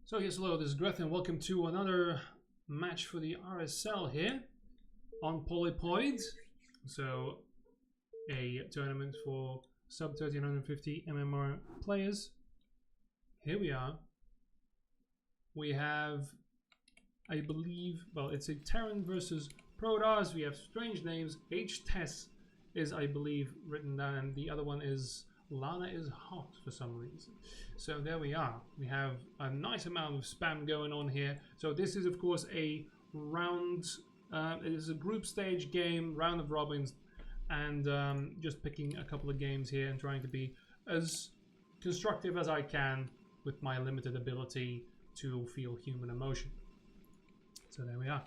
So yes, hello, this is Greth and welcome to another match for the RSL here on Polypoid. So a tournament for sub 1350 MMR players. Here we are. We have, I believe, well, it's a Terran versus Protoss. We have strange names. Htes is, I believe, written down, and the other one is Lanaishot for some reason. So there we are. We have a nice amount of spam going on here. So this is, of course, a round. It is a group stage game, round of robins, and just picking a couple of games here and trying to be as constructive as I can with my limited ability to feel human emotion. So there we are.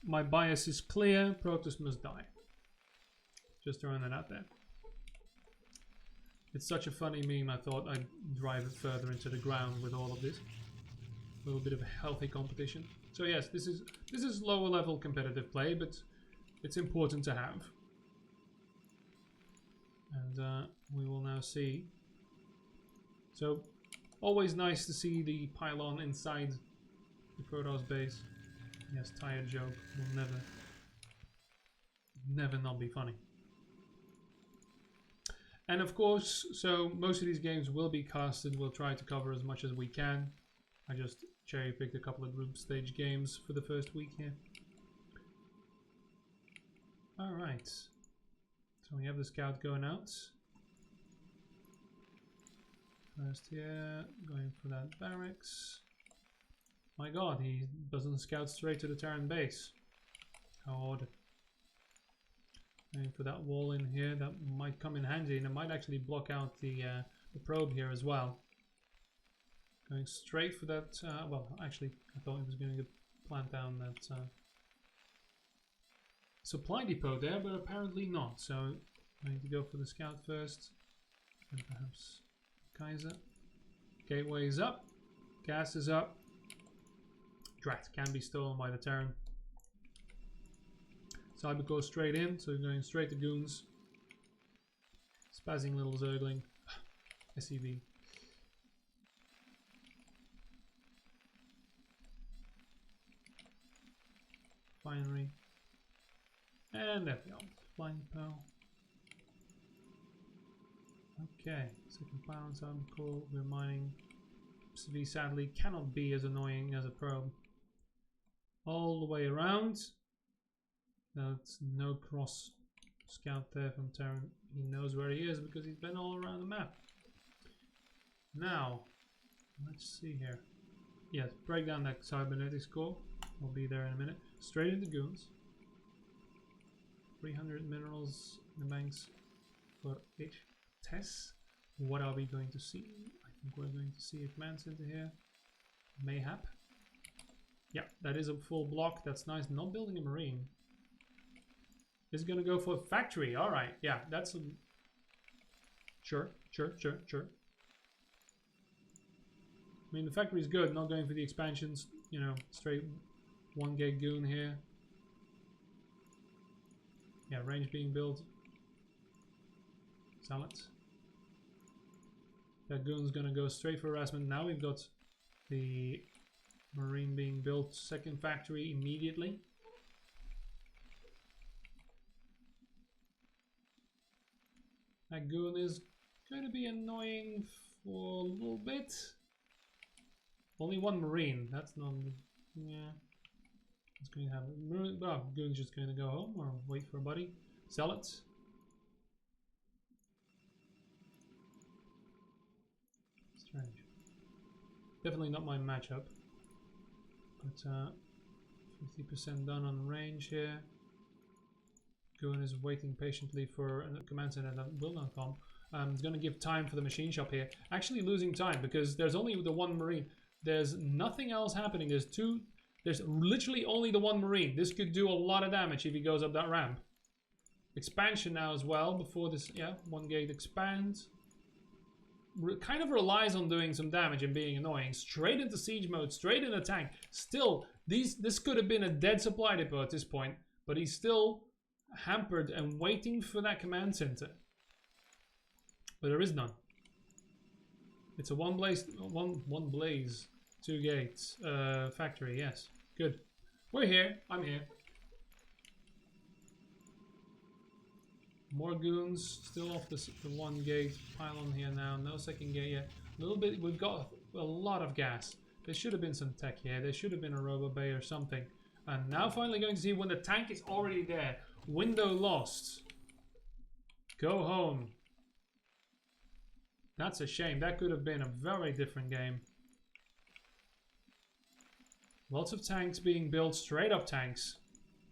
My bias is clear. Protoss must die. Just throwing that out there. It's such a funny meme, I thought I'd drive it further into the ground with all of this. A little bit of a healthy competition. So yes, this is lower level competitive play, but it's important to have. And we will now see. So, always nice to see the pylon inside the Protoss base. Yes, tired joke will never not be funny. And of course, so most of these games will be casted. We'll try to cover as much as we can. I just cherry-picked a couple of group stage games for the first week here. Alright. So we have the scout going out. First here, going for that barracks. My god, he doesn't scout straight to the Terran base. How odd. Going for that wall in here, that might come in handy, and it might actually block out the probe here as well. Going straight for that, well, actually, I thought he was going to plant down that supply depot there, but apparently not. So I need to go for the scout first, and perhaps Kaiser. Gateway is up, gas is up. Drat can be stolen by the Terran. Cyber goes straight in, so going straight to goons. Spazzing little Zergling. SEV. Finery. And there we go. Flying Pearl. Okay, second pound, cyber core. We're mining. SV sadly cannot be as annoying as a probe. All the way around. That's no cross scout there from Terran. He knows where he is because he's been all around the map. Now, let's see here. Yes, break down that cybernetics core. We'll be there in a minute. Straight into goons. 300 minerals in the banks for Htes. What are we going to see? I think we're going to see a command center here. Mayhap. Yeah, that is a full block. That's nice. Not building a marine. Is going to go for a factory. All right. Yeah, that's a... Sure. I mean, the factory is good. Not going for the expansions. You know, straight 1 gig goon here. Yeah, range being built. Sell it. That goon's going to go straight for harassment. Now we've got the marine being built. Second factory immediately. That goon is going to be annoying for a little bit. Only 1 marine. That's not... Yeah. What's going to happen? Oh, goon's just going to go home or wait for a buddy. Sell it. Strange. Definitely not my matchup. But 50% done on range here. Goon is waiting patiently for a command center that will not come. It's going to give time for the machine shop here. Actually losing time because there's only the 1 marine. There's nothing else happening. There's literally only the 1 marine. This could do a lot of damage if he goes up that ramp. Expansion now as well before this. Yeah, 1 gate expands. Kind of relies on doing some damage and being annoying. Straight into siege mode, straight in a tank. Still, this could have been a dead supply depot at this point, but he's still hampered and waiting for that command center. But there is none. It's a one blaze, 2 gates factory. Yes, good. We're here. I'm here. More goons still off the 1 gate pylon here now. No second gate yet. A little bit. We've got a lot of gas. There should have been some tech here. There should have been a robo bay or something. And now finally going to see when the tank is already there. Window lost. Go home. That's a shame. That could have been a very different game. Lots of tanks being built. Straight up tanks.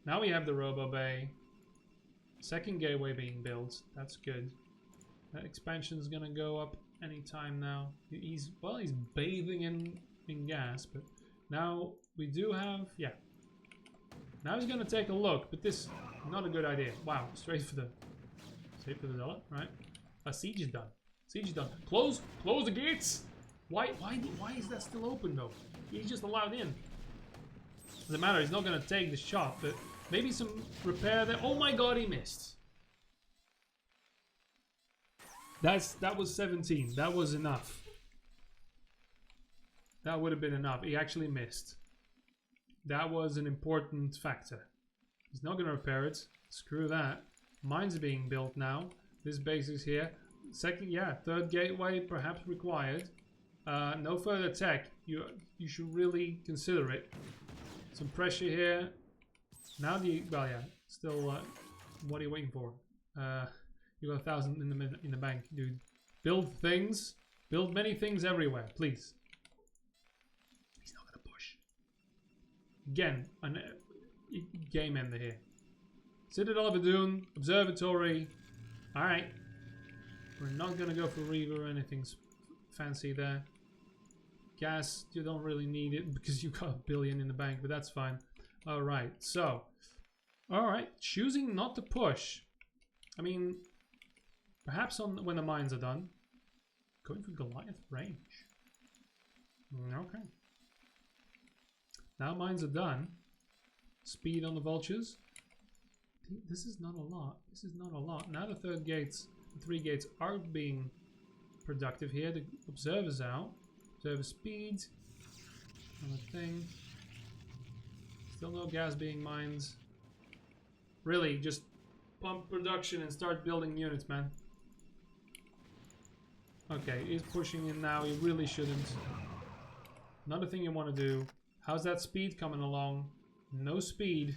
Now we have the robo bay. Second gateway being built. That's good. That expansion is gonna go up anytime now. He's bathing in gas, but now we do have, yeah. Now he's gonna take a look, but this not a good idea. Wow, straight for the dollar, right? A siege is done. Siege is done. Close the gates. Why is that still open though? He's just allowed in. Doesn't matter. He's not gonna take the shot, but. Maybe some repair there. Oh my god, he missed. That was 17. That was enough. That would have been enough. He actually missed. That was an important factor. He's not going to repair it. Screw that. Mines are being built now. This base is here. Second, yeah, third gateway perhaps required. No further tech. You should really consider it. Some pressure here. Now well, yeah, still, what are you waiting for? You got 1,000 in the bank, dude. Build things, build many things everywhere, please. He's not gonna push. Again, game ender here. Citadel of Adun, Observatory. All right, we're not gonna go for Reaver or anything fancy there. Gas, you don't really need it because you got 1 billion in the bank, but that's fine. Alright, so. Alright, choosing not to push. I mean, perhaps when the mines are done. Going for Goliath range. Okay. Now mines are done. Speed on the vultures. This is not a lot. This is not a lot. Now the 3 gates are being productive here. The observer's out. Observer speed. Another thing. Still no gas being mined. Really, just pump production and start building units, man. Okay, he's pushing in now. He really shouldn't. Another thing you want to do. How's that speed coming along? No speed.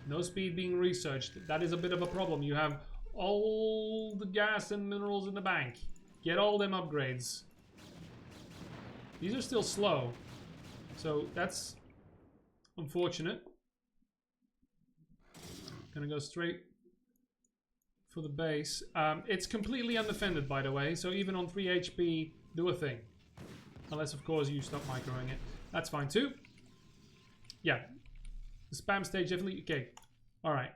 No speed being researched. That is a bit of a problem. You have all the gas and minerals in the bank. Get all them upgrades. These are still slow. So that's unfortunate. Gonna go straight for the base. It's completely undefended, by the way. So even on 3 HP, do a thing. Unless, of course, you stop microing it. That's fine too. Yeah. The spam stage definitely... Okay. Alright.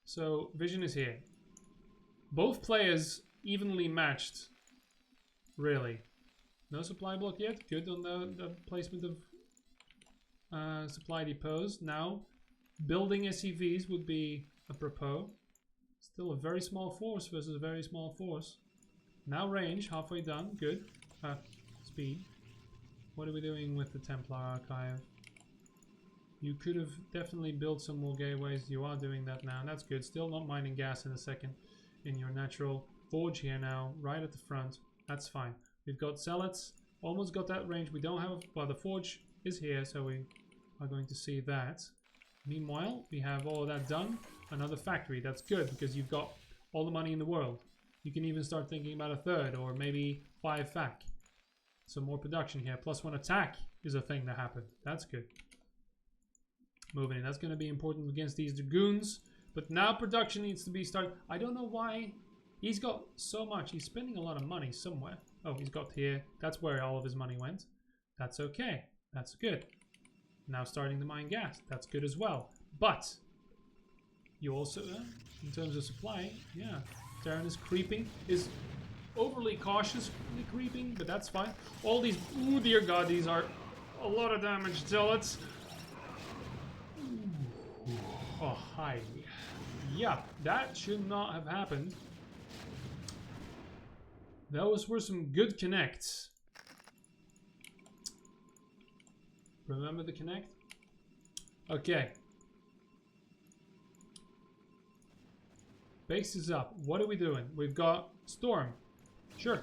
So, vision is here. Both players evenly matched. Really. No supply block yet. Good on the placement of supply depots. Now, building SCVs would be apropos. Still a very small force versus a very small force. Now range, halfway done. Good. Speed. What are we doing with the Templar Archive? You could have definitely built some more gateways. You are doing that now. That's good. Still not mining gas in a second. In your natural forge here now, right at the front. That's fine. We've got zealots. Almost got that range. We don't have... Well, the forge is here, so we are going to see that. Meanwhile, we have all of that done. Another factory. That's good, because you've got all the money in the world. You can even start thinking about a third, or maybe 5 fac. Some more production here. +1 attack is a thing that happened. That's good. Moving in. That's going to be important against these dragoons. But now production needs to be started. I don't know why. He's got so much. He's spending a lot of money somewhere. Oh, he's got here. That's where all of his money went. That's okay. That's good. Now starting to mine gas. That's good as well. But you also, in terms of supply, yeah. Terran is creeping. Is overly cautiously creeping, but that's fine. All these, ooh, dear God, these are a lot of damage. Zealots. Oh, hi. Yeah, that should not have happened. Those were some good connects. Remember the connect? Okay. Base is up. What are we doing? We've got Storm. Sure.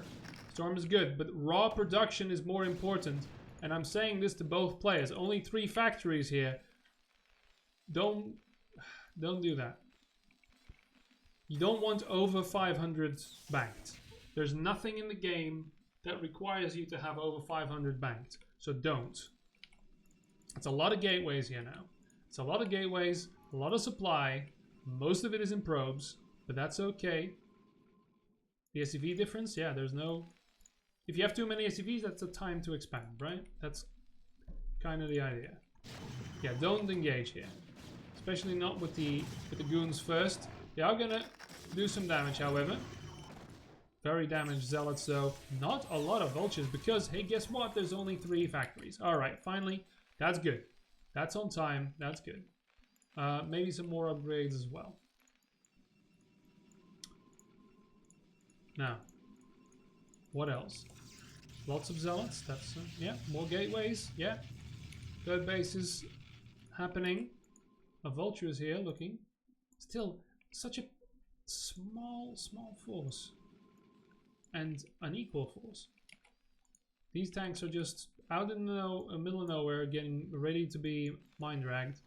Storm is good, but raw production is more important. And I'm saying this to both players. Only 3 factories here. Don't do that. You don't want over 500 banked. There's nothing in the game that requires you to have over 500 banked. So don't. It's a lot of gateways here now. It's a lot of gateways, a lot of supply. Most of it is in probes, but that's okay. The SCV difference, yeah, there's no... If you have too many SCVs, that's the time to expand, right? That's kind of the idea. Yeah, don't engage here. Especially not with the goons first. They are gonna do some damage, however. Very damaged zealots, though. Not a lot of vultures because, hey, guess what? There's only 3 factories. Alright, finally. That's good. That's on time. That's good. Maybe some more upgrades as well. Now, what else? Lots of zealots. That's yeah. More gateways. Yeah. Third base is happening. A vulture is here looking. Still, such a small force. And unequal force. These tanks are just out in the middle of nowhere, getting ready to be mind dragged.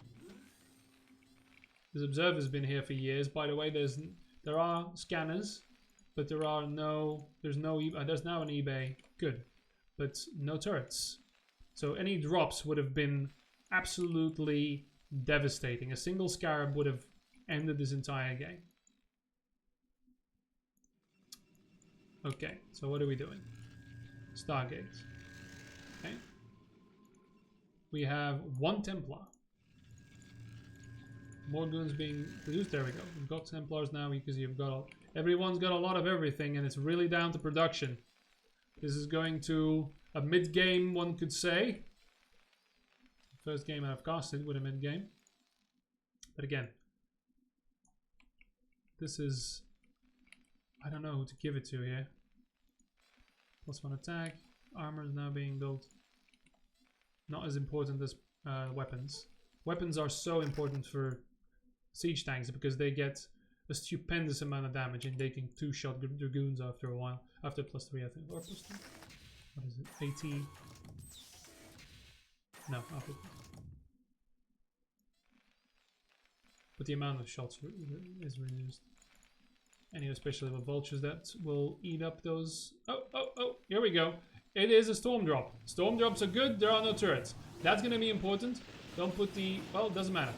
This observer's been here for years. By the way, there are scanners, but there's now an eBay. Good, but no turrets. So any drops would have been absolutely devastating. A single scarab would have ended this entire game. Okay, so what are we doing? Stargate. Okay. We have 1 Templar. More goons being produced. There we go. We've got Templars now because you've got everyone's got a lot of everything, and it's really down to production. This is going to a mid-game, one could say. First game I've casted with a mid-game. But again, this is... I don't know who to give it to here. +1 attack. Armor is now being built. Not as important as weapons. Weapons are so important for siege tanks because they get a stupendous amount of damage and they can 2-shot dragoons after a while. After +3, I think. Or +2. What is it? 80. No, after. But the amount of shots is reduced. And especially with vultures that will eat up those... Oh, here we go. It is a storm drop. Storm drops are good, there are no turrets. That's going to be important. Don't put the... Well, it doesn't matter.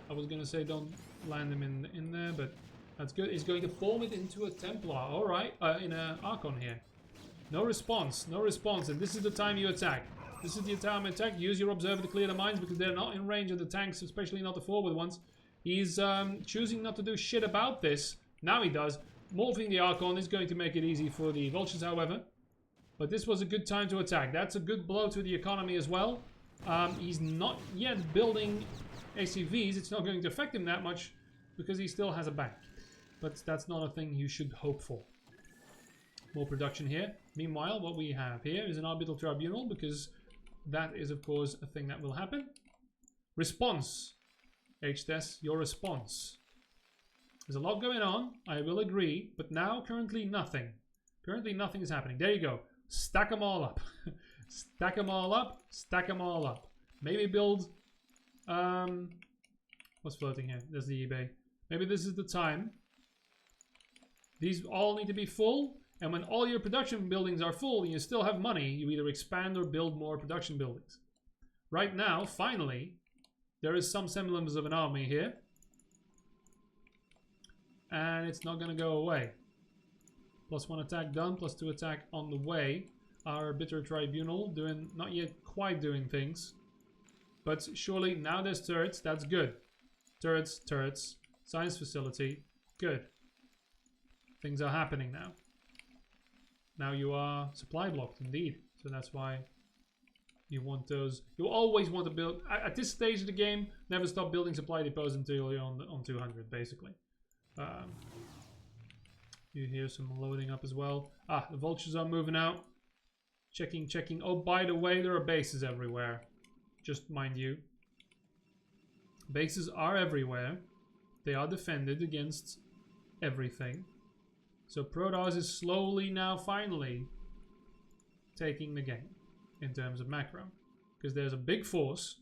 I was going to say don't land them in there, but that's good. It's going to form it into a Templar. Alright, in an Archon here. No response, no response. And this is the time you attack. This is the time you attack. Use your observer to clear the mines because they're not in range of the tanks, especially not the forward ones. He's choosing not to do shit about this. Now he does. Morphing the Archon is going to make it easy for the vultures, however. But this was a good time to attack. That's a good blow to the economy as well. He's not yet building ACVs. It's not going to affect him that much because he still has a bank. But that's not a thing you should hope for. More production here. Meanwhile, what we have here is an orbital tribunal because that is, of course, a thing that will happen. Response. Htes, your response. There's a lot going on, I will agree, but now currently nothing. Currently nothing is happening. There you go. Stack them all up. Stack them all up. Stack them all up. Maybe build... what's floating here? There's the eBay. Maybe this is the time. These all need to be full, and when all your production buildings are full and you still have money, you either expand or build more production buildings. Right now, finally, there is some semblance of an army here. And it's not going to go away. +1 attack done, +2 attack on the way. Our Arbiter Tribunal doing, not yet quite doing things. But surely now there's turrets, that's good. Turrets, turrets, science facility, good. Things are happening now. Now you are supply blocked indeed. So that's why you want those. You always want to build, at this stage of the game, never stop building supply depots until you're on 200 basically. You hear some loading up as well. Ah, the vultures are moving out. Checking, checking. Oh, by the way, there are bases everywhere. Just mind you. Bases are everywhere. They are defended against everything. So Protoss is slowly now, finally, taking the game in terms of macro. Because there's a big force.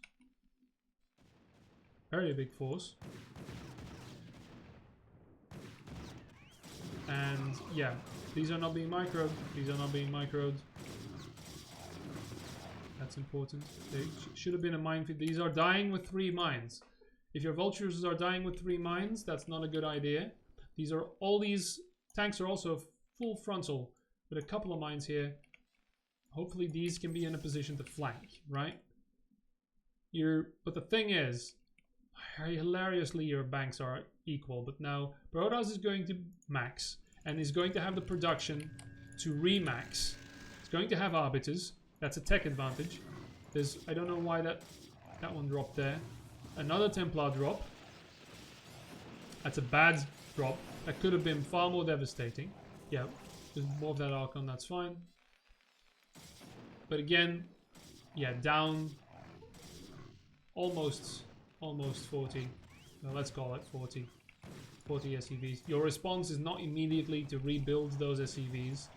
Very big force. And yeah, these are not being microed. These are not being microed. That's important. They should have been a minefield. These are dying with 3 mines. If your vultures are dying with 3 mines, that's not a good idea. These are all these tanks are also full frontal with a couple of mines here. Hopefully these can be in a position to flank, right? But the thing is, hilariously your banks are equal, but now Protoss is going to max and is going to have the production to remax. It's going to have arbiters. That's a tech advantage. There's, I don't know why that one dropped there. Another Templar drop. That's a bad drop. That could have been far more devastating. Yeah, there's more of that Archon, that's fine. But again, yeah, down almost 40. Well, let's call it 40. 40 SCVs. Your response is not immediately to rebuild those SCVs.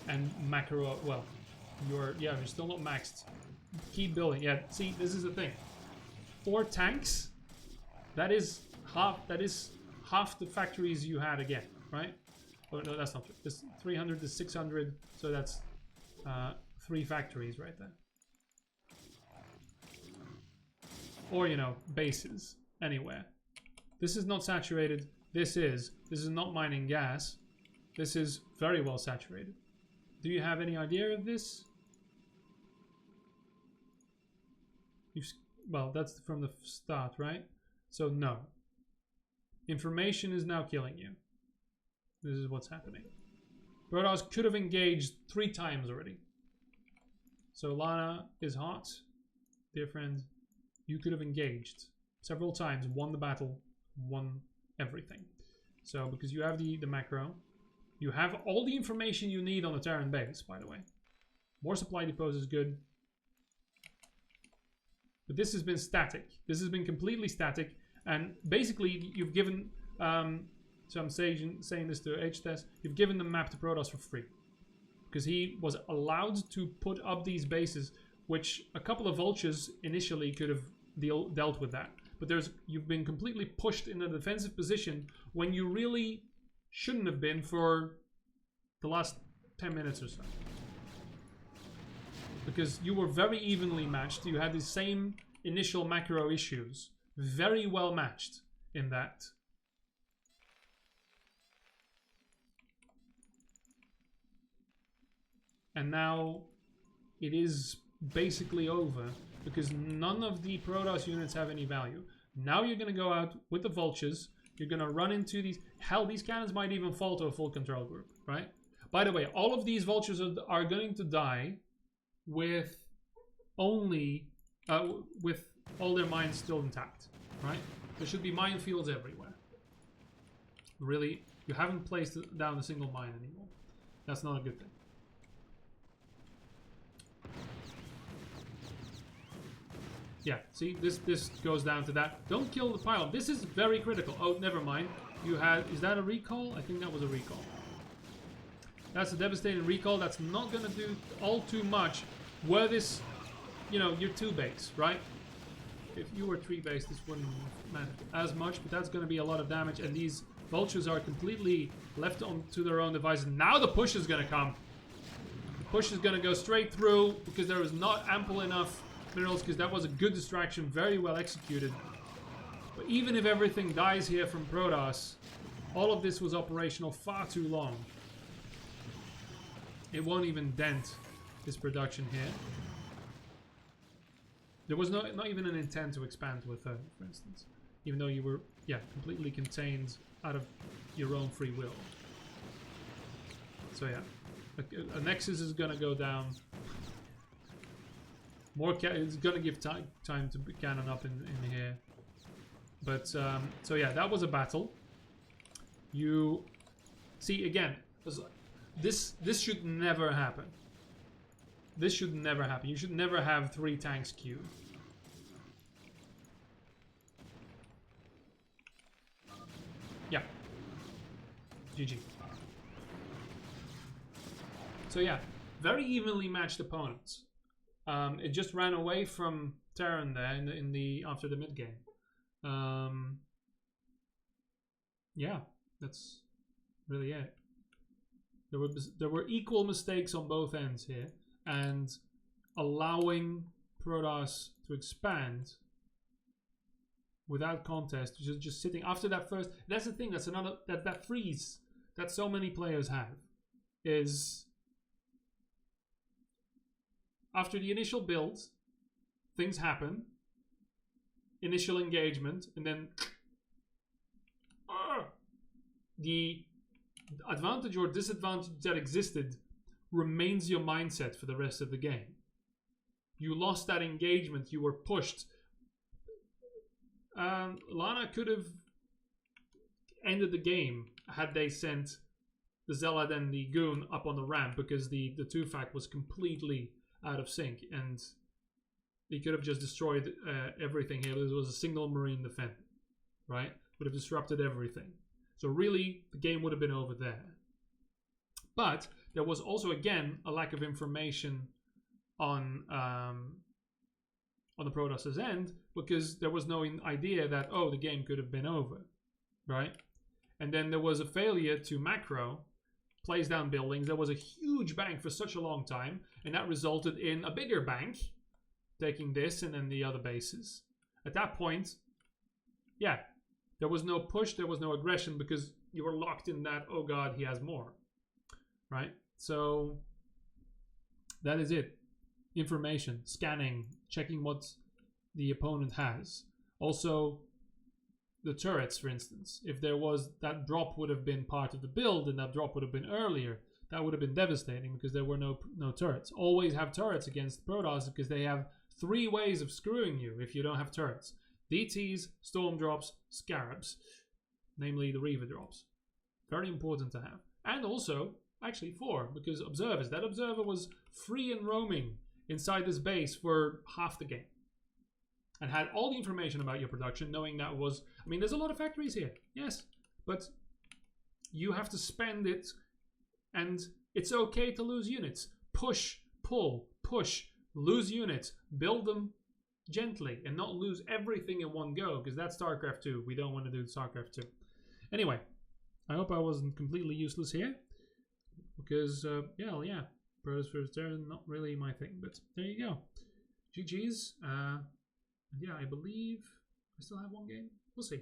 And macro, well, you're still not maxed. Keep building. Yeah, see, this is the thing. 4 tanks, that is half the factories you had again, right? Oh no, that's not true. This 300 to 600, so that's 3 factories right there. Or, you know, bases anywhere. This is not saturated. This is not mining gas. This is very well saturated. Do you have any idea of this? Well, that's from the start, right? So no. Information is now killing you. This is what's happening. Protoss could have engaged 3 times already. So Lana is hot. Dear friend, you could have engaged several times, won the battle, won everything. So because you have the macro, you have all the information you need on the Terran base, by the way. More supply depots is good. But this has been static. This has been completely static. And basically, you've given... so I'm saying this to Htes. You've given the map to Protoss for free. Because he was allowed to put up these bases, which a couple of vultures initially could have dealt with that. But you've been completely pushed in a defensive position when you really shouldn't have been for the last 10 minutes or so. Because you were very evenly matched. You had the same initial macro issues. Very well matched in that. And now it is basically over because none of the Protoss units have any value. Now you're going to go out with the vultures. You're going to run into these... Hell, these cannons might even fall to a full control group, right? By the way, all of these vultures are going to die with only... with all their mines still intact, right? There should be minefields everywhere. Really, you haven't placed down a single mine anymore. That's not a good thing. Yeah, see, this goes down to that. Don't kill the pylon. This is very critical. Oh, never mind. You had... Is that a recall? I think that was a recall. That's a devastating recall. That's not going to do all too much. Were this... You know, you're 2 base, right? If you were 3 base, this wouldn't matter as much, but that's going to be a lot of damage. And these vultures are completely left to their own devices. Now the push is going to come. The push is going to go straight through because there is not ample enough minerals, because that was a good distraction, very well executed. But even if everything dies here from Protoss, all of this was operational far too long. It won't even dent this production here. There was not even an intent to expand to a third, for instance. Even though you were, yeah, completely contained out of your own free will. So yeah, a Nexus is going to go down. More it's going to give time to cannon up in here. But so yeah, that was a battle. You see again, this should never happen. This should never happen. You should never have 3 tanks queued. Yeah. GG. So yeah, very evenly matched opponents. It just ran away from Terran there in the after the mid game. Yeah, that's really it. There were equal mistakes on both ends here, and allowing Protoss to expand without contest, just sitting after that first. That's the thing. That's another that freeze that so many players have is after the initial build, things happen, initial engagement, and then the advantage or disadvantage that existed remains your mindset for the rest of the game. You lost that engagement, you were pushed. Lana could have ended the game had they sent the Zealot and the Goon up on the ramp, because the 2-fac was completely out of sync, and he could have just destroyed everything here. There was a single Marine defender, right? Would have disrupted everything. So really, the game would have been over there. But there was also, again, a lack of information on the Protoss' end, because there was no idea that, oh, the game could have been over, right? And then there was a failure to macro, plays down buildings. There was a huge bank for such a long time, and that resulted in a bigger bank, taking this and then the other bases. At that point, yeah, there was no push, there was no aggression, because you were locked in that, oh god, he has more, right? So that is it. Information, scanning, checking what the opponent has. Also, the turrets, for instance. If there was, that drop would have been part of the build, and that drop would have been earlier, that would have been devastating, because there were no turrets. Always have turrets against Protoss, because they have 3 ways of screwing you if you don't have turrets. DTs, Storm drops, Scarabs. Namely the Reaver drops. Very important to have. And also, actually 4, because observers. That observer was free and roaming inside this base for half the game. And had all the information about your production, knowing that was... I mean, there's a lot of factories here, yes. But you have to spend it, and it's okay to lose units. Push, pull, push, lose units, build them gently, and not lose everything in one go, because that's StarCraft 2. We don't want to do StarCraft 2. Anyway, I hope I wasn't completely useless here, because, yeah, Protoss vs. Terran, not really my thing, but there you go. GG's. Yeah, I believe I still have 1 game. We'll see.